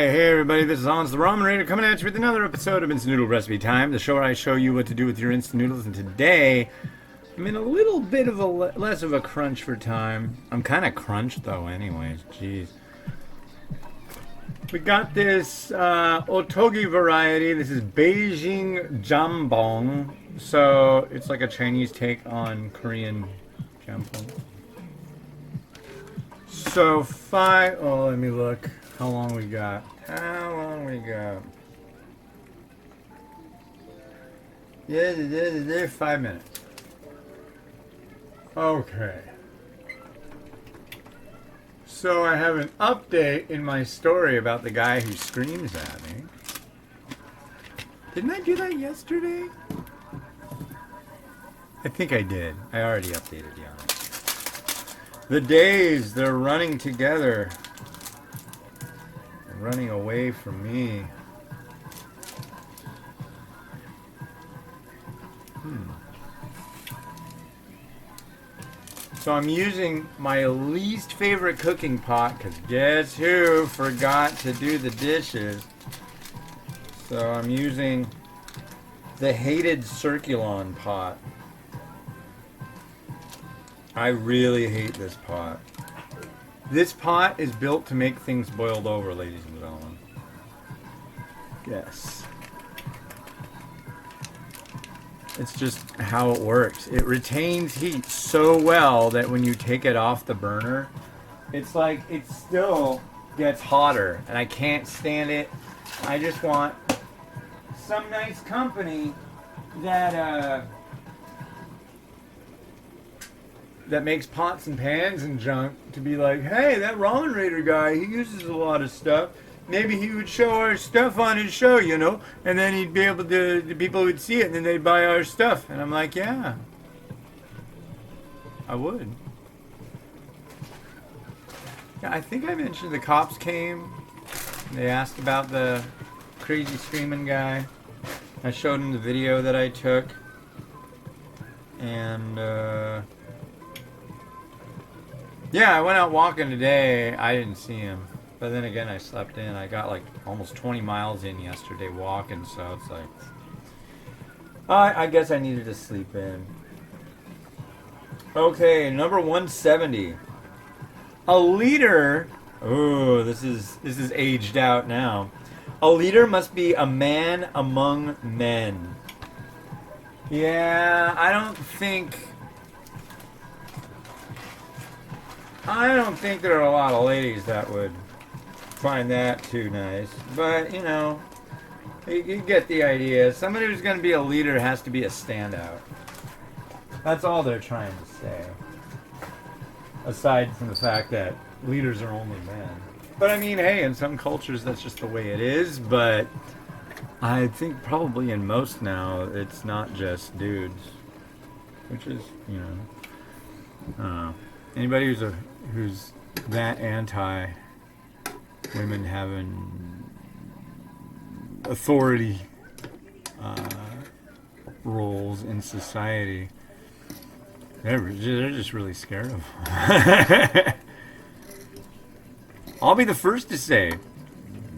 Hey everybody, this is Hans the Ramen Raider coming at you with another episode of Instant Noodle Recipe Time, the show where I show you what to do with your instant noodles. And today, I'm in a little bit of a less of a crunch for time. I'm kind of crunched though anyways, jeez. We got this Ottogi variety. This is Beijing Jjambbong. So, it's like a Chinese take on Korean Jjambbong. So, let me look. How long we got? Yeah, 5 minutes. Okay. So I have an update in my story about the guy who screams at me. Didn't I do that yesterday? I think I did. I already updated you on it. The days, they're running together. Running away from me. So I'm using my least favorite cooking pot, because guess who forgot to do the dishes? So I'm using the hated Circulon pot. I really hate this pot. This pot is built to make things boiled over, ladies and gentlemen. Yes. It's just how it works. It retains heat so well that when you take it off the burner, it's like it still gets hotter, and I can't stand it. I just want some nice company that makes pots and pans and junk to be like, hey, that Ramen Raider guy, he uses a lot of stuff. Maybe he would show our stuff on his show, you know, and then he'd be able to, the people would see it, and then they'd buy our stuff. And I'm like, yeah, I would. Yeah, I think I mentioned the cops came. They asked about the crazy screaming guy. I showed them the video that I took. And, yeah, I went out walking today. I didn't see him. But then again, I slept in. I got like almost 20 miles in yesterday walking, so it's like... I guess I needed to sleep in. Okay, number 170. A leader... Oh, this is aged out now. A leader must be a man among men. Yeah, I don't think there are a lot of ladies that would find that too nice. But, you know, you get the idea. Somebody who's going to be a leader has to be a standout. That's all they're trying to say. Aside from the fact that leaders are only men. But I mean, hey, in some cultures that's just the way it is. But I think probably in most now, it's not just dudes. Which is, you know... anybody who's that anti women having authority roles in society, they're just really scared of them. I'll be the first to say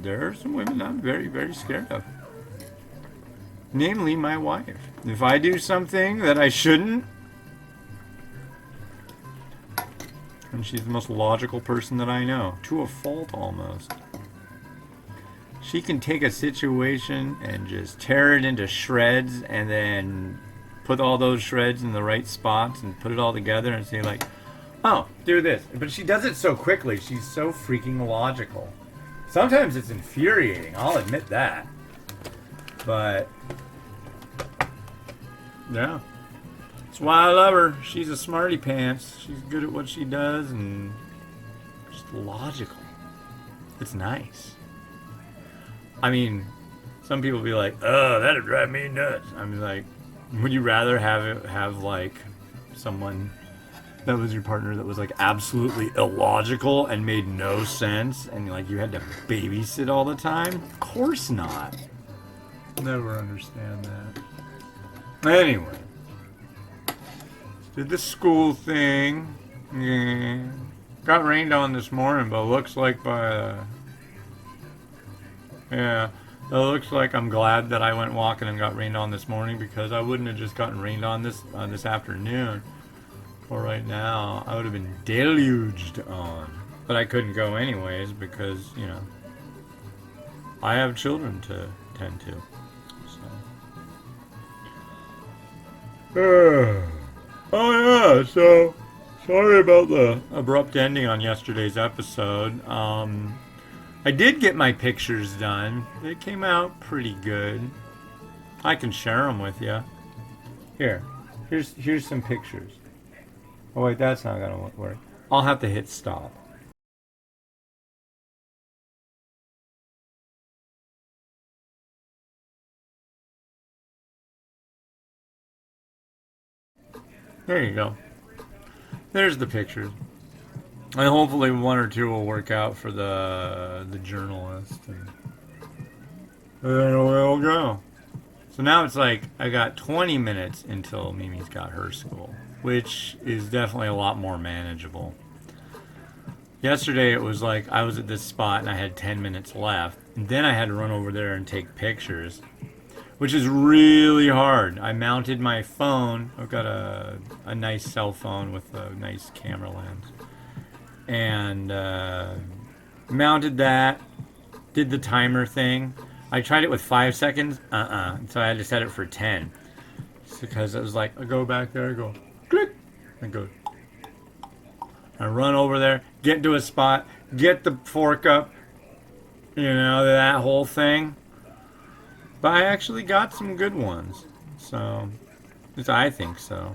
there are some women I'm very, very scared of. Namely, my wife. If I do something that I shouldn't, and she's the most logical person that I know. To a fault, almost. She can take a situation and just tear it into shreds and then put all those shreds in the right spots and put it all together and say like, oh, do this. But she does it so quickly. She's so freaking logical. Sometimes it's infuriating. I'll admit that. But, yeah. That's why I love her. She's a smarty pants. She's good at what she does and just logical. It's nice. I mean, some people be like, "Oh, that'd drive me nuts." I'm like, would you rather have like someone that was your partner that was like absolutely illogical and made no sense and like you had to babysit all the time? Of course not. Never understand that. Anyway. Did the school thing. Yeah. Got rained on this morning, but looks like by Yeah. It looks like I'm glad that I went walking and got rained on this morning because I wouldn't have just gotten rained on this afternoon. Or right now, I would have been deluged on. But I couldn't go anyways because, I have children to tend to. So. Oh yeah, so sorry about the abrupt ending on yesterday's episode. I did get my pictures done. They came out pretty good. I can share them with you. Here's some pictures. Oh wait, that's not gonna work. I'll have to hit stop. There you go. There's the pictures. And hopefully one or two will work out for the journalist. And then we'll go. So now it's like I got 20 minutes until Mimi's got her school, which is definitely a lot more manageable. Yesterday it was like I was at this spot and I had 10 minutes left. And then I had to run over there and take pictures, which is really hard. I mounted my phone. I've got a nice cell phone with a nice camera lens. And mounted that, did the timer thing. I tried it with 5 seconds. So I had to set it for 10. Just because it was like, I go back there, I go, click, and go. I run over there, get to a spot, get the fork up, that whole thing. But I actually got some good ones. So, at least I think so.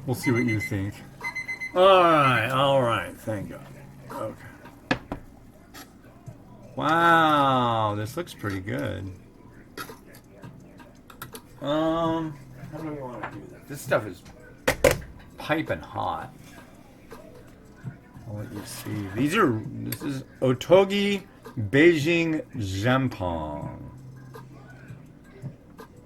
We'll see what you think. Alright, thank God. Okay. Wow, this looks pretty good. How do we want to do this? This stuff is piping hot. I'll let you see. This is Ottogi Beijing Jjambbong.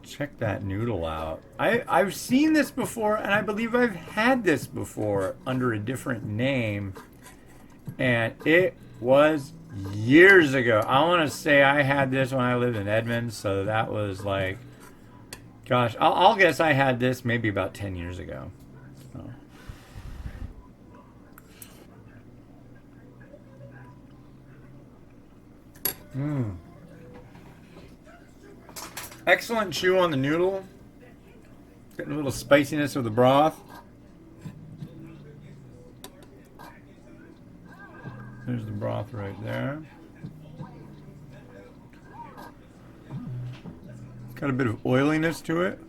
Check that noodle out. I've seen this before, and I believe I've had this before under a different name. And it was years ago. I want to say I had this when I lived in Edmonds, so that was like, gosh, I'll guess I had this maybe about 10 years ago. So. Excellent chew on the noodle. Getting a little spiciness of the broth. There's the broth right there. It's got a bit of oiliness to it.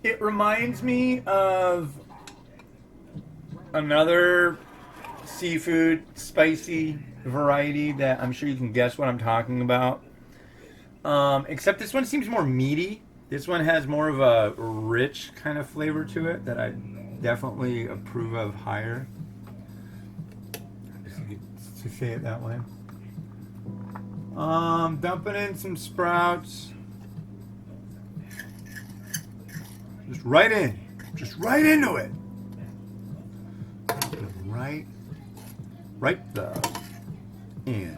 It reminds me of another seafood spicy variety that I'm sure you can guess what I'm talking about. Except this one seems more meaty. This one has more of a rich kind of flavor to it that I definitely approve of higher. To say it that way. Dumping in some sprouts. Just right into it. Right the in.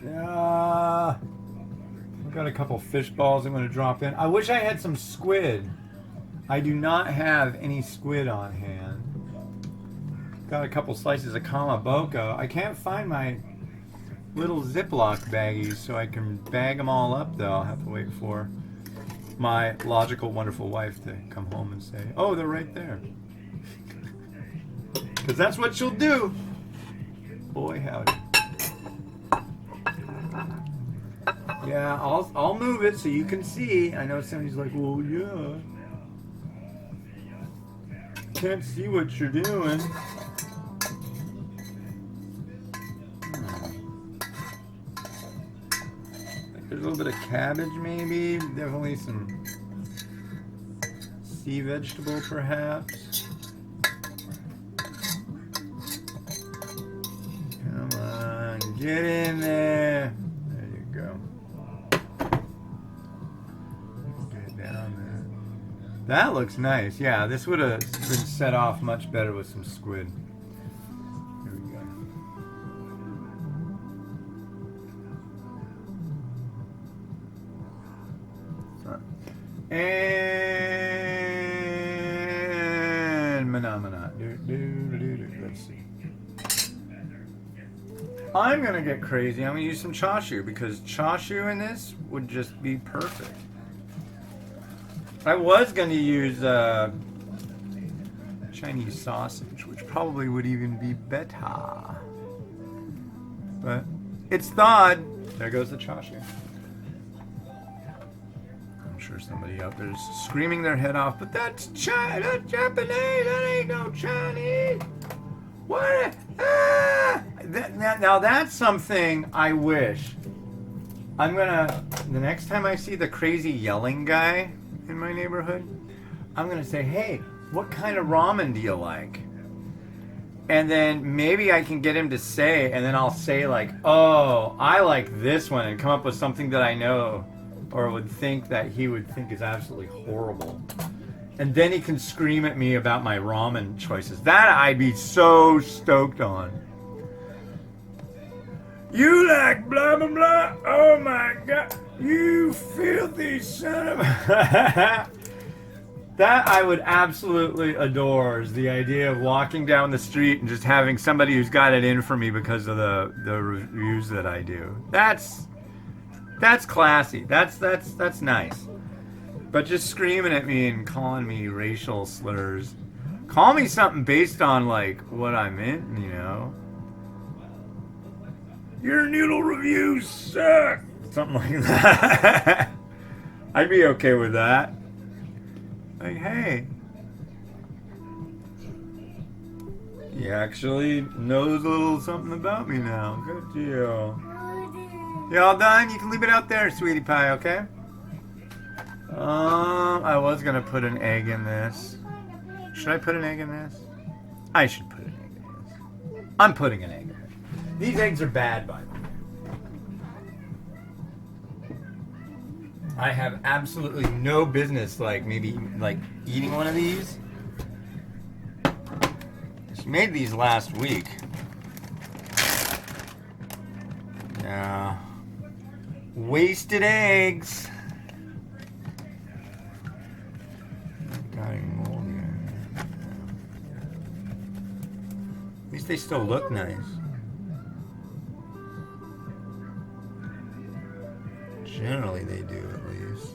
Yeah. I've got a couple fish balls I'm going to drop in. I wish I had some squid. I do not have any squid on hand. Got a couple slices of kamaboko. I can't find my little Ziploc baggies so I can bag them all up though. I'll have to wait for my logical, wonderful wife to come home and say, oh, they're right there. Because that's what she'll do. Boy, howdy. Yeah, I'll move it so you can see. I know somebody's like, well, yeah. Can't see what you're doing. There's a little bit of cabbage, maybe. Definitely some sea vegetable, perhaps. Come on, get in there. There you go. That looks nice. Yeah, this would have been set off much better with some squid. Here we go. And phenomena. Let's see. I'm gonna get crazy. I'm gonna use some chashu because chashu in this would just be perfect. I was gonna use Chinese sausage, which probably would even be better. But it's thawed. There goes the chashu. I'm sure somebody out there is screaming their head off, but that's China, Japanese, that ain't no Chinese. What? Now that's something I wish. The next time I see the crazy yelling guy in my neighborhood, I'm gonna say, hey, what kind of ramen do you like? And then maybe I can get him to say, and then I'll say like, oh, I like this one, and come up with something that I know or would think that he would think is absolutely horrible. And then he can scream at me about my ramen choices. That I'd be so stoked on. You like blah blah blah? Oh my god, you filthy son of a... That I would absolutely adore, is the idea of walking down the street and just having somebody who's got it in for me because of the reviews that I do. That's classy. That's nice. But just screaming at me and calling me racial slurs. Call me something based on like what I'm in, you know. Your noodle reviews suck. Something like that. I'd be okay with that. Like, hey, he actually knows a little something about me now. Good deal. You all done? You can leave it out there, sweetie pie, okay? I was gonna put an egg in this. Should I put an egg in this? I should put an egg in this. I'm putting an egg in it. These eggs are bad, by the way. I have absolutely no business, maybe eating one of these. Just made these last week. Yeah. Wasted eggs. Got any mold here? At least they still look nice. Generally they do, at least.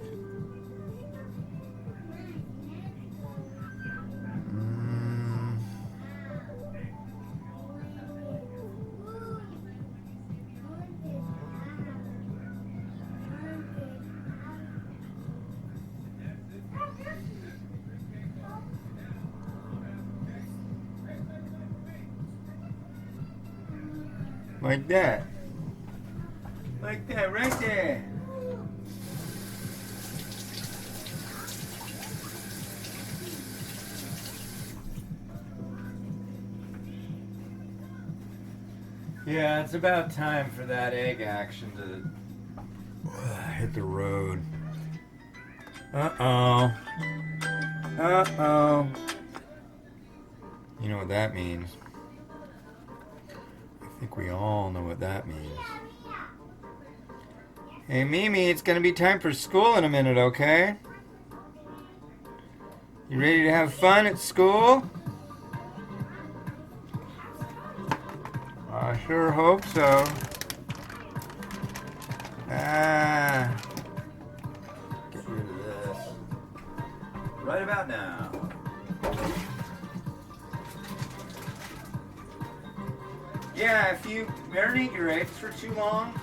Like that. Like that, right there. Yeah, it's about time for that egg action to hit the road. Uh-oh. Uh-oh. You know what that means. I think we all know what that means. Hey, Mimi, it's gonna be time for school in a minute, okay? You ready to have fun at school? I sure hope so. Get rid of this. Right about now. Yeah, if you marinate your eggs for too long,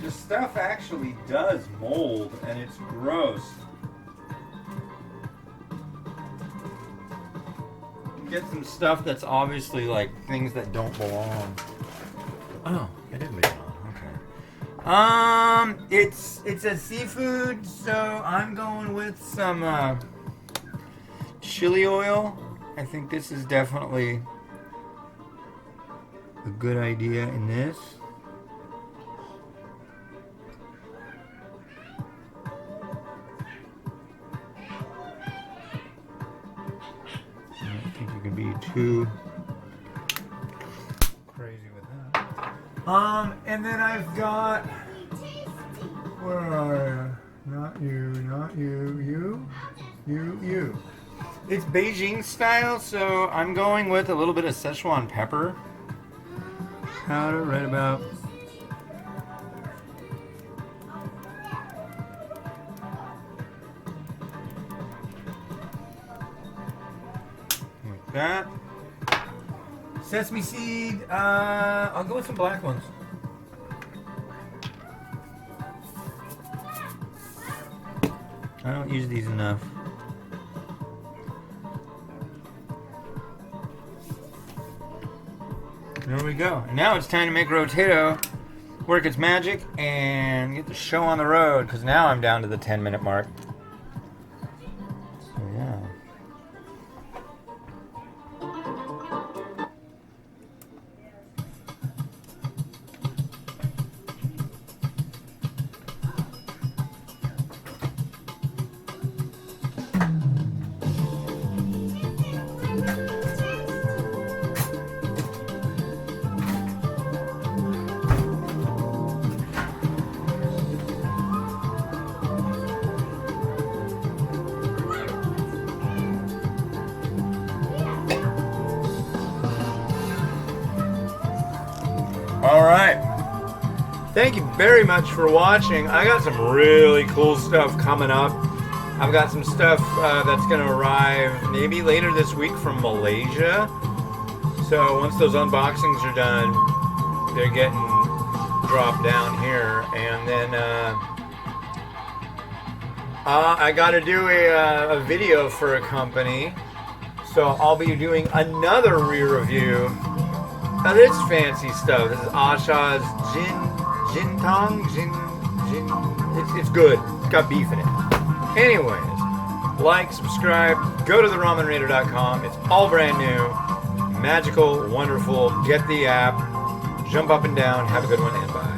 the stuff actually does mold, and it's gross. Get some stuff that's obviously like things that don't belong. Oh, it did leave it on. Okay. It's a seafood, so I'm going with some chili oil. I think this is definitely a good idea in this. be too crazy with that. And then I've got, where are you? Not you, not you, you. It's Beijing style, so I'm going with a little bit of Szechuan pepper powder right about like that. Sesame seed, I'll go with some black ones. I don't use these enough. There we go. And now it's time to make rotato work its magic and get the show on the road, because now I'm down to the 10-minute mark. So yeah. Alright, thank you very much for watching. I got some really cool stuff coming up. I've got some stuff that's going to arrive maybe later this week from Malaysia. So once those unboxings are done, they're getting dropped down here. And then I got to do a video for a company. So I'll be doing another re-review. Now this fancy stuff. This is Asha's Jin Tong. It's good. It's got beef in it. Anyways, like, subscribe, go to theramenraider.com. It's all brand new, magical, wonderful. Get the app, jump up and down. Have a good one, and bye.